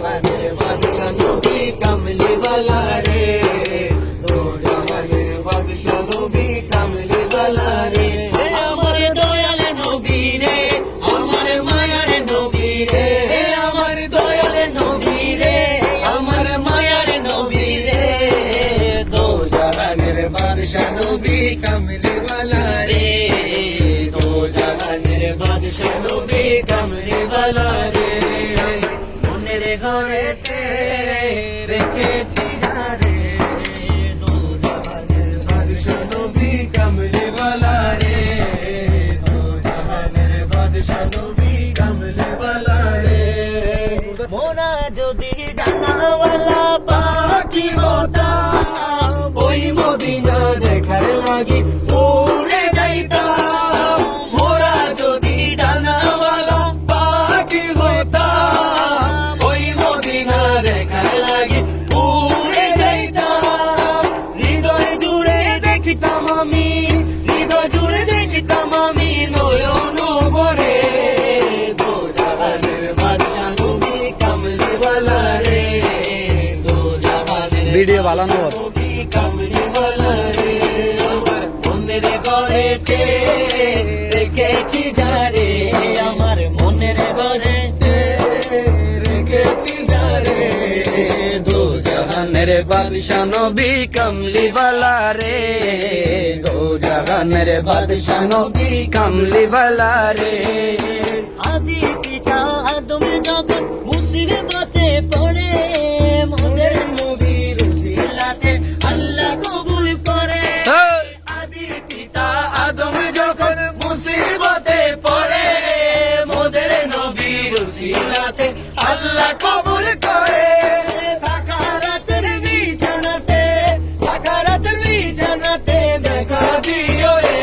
জাহানের বাদশা নবী কামলি ওয়ালা রে, দো জাহানের বাদশা নবী কামলি ওয়ালা রে। আমার দয়াল নবী রে, আমার মায়ার নবী রে, আমার দয়াল নবী রে, আমার মায়ার নবী রে, দো জাহানের বাদশা নবী কামলি ওয়ালা রে, দো জাহানের বাদশা নবী কামলি ওয়ালা রে। মনের ঘরেতে রেখেছি যারে, দো জাহানের বাদশা নবী কামলি ওয়ালা রে, দো জাহানের বাদশা নবী কামলি ওয়ালা রে। মোরা যদি ডানাওয়ালা পাখি হতাম, ওই মদিনা দেখার লাগি উড়ে যাইতাম। মোরা যদি ডানাওয়ালা পাখি হতাম, ওই মদিনা দেখার লাগি উড়ে যাইতাম। হৃদয় জুড়ে দেখিতাম আমি, হৃদয় জুড়ে দেখিতাম আমি নয়ন ভরে, দো জাহানের বাদশা নবী কামলি ওয়ালা রে, দো জাহানের ভিডিও বানানো নবী কামলি ওয়ালা রে। আমার মনের ঘরেতে রেখেছি যারে, আমার মনের ঘরেতে রেখেছি যারে, দো জাহানের বাদশা নবী কামলি ওয়ালা রে, দো জাহানের বাদশা নবী কামলি ওয়ালা রে। আদি পিতা আদম যখন মুসিবতে পড়ে, মোদের নবীর উসিলাতে আল্লাহ কবুল করে। আদি পিতা আদম যখন মুসিবতে পড়ে, মোদের নবীর উসিলাতে আল্লাহ কবুল করে। সাকারাতের বিছানাতে, সাকারাতের বিছানাতে দেখা দিও রে,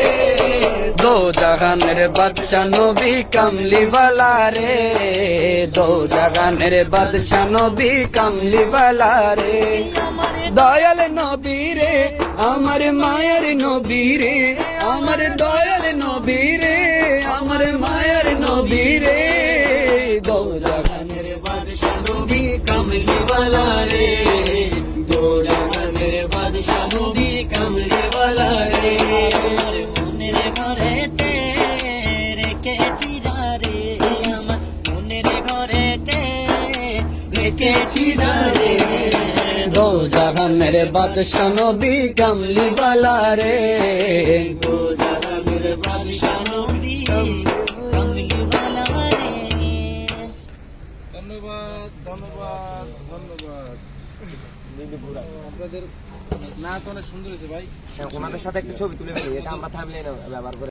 দো জাহানের বাদশা নবী কামলি ওয়ালা রে, দো জাহানের বাদশা নবী কামলি ওয়ালা রে। দয়াল নবী রে, আমার মায়ের নবী রে, আমার দয়াল নবী রে, আমার মায়ের নবী রে, দো জাহানের বাদশা নবী কামলি ওয়ালা রে, দো জাহানের বাদশা নবী কামলি ওয়ালা রে। মনের ঘরেতে রেখেছি যারে, আমার মনের ঘরেতে রেখেছি যারে, দো জাহানের বাদশা নবী কামলি ওয়ালা রে, দো জাহানের বাদশা নবী কামলি ওয়ালা রে। ধন্যবাদ ধন্যবাদ ধন্যবাদ। আপনাদের না তো অনেক সুন্দর হয়েছে ভাই। ওনাদের সাথে একটা ছবি তুলে ফেলি, এটা আমরা থামলে ব্যবহার করে।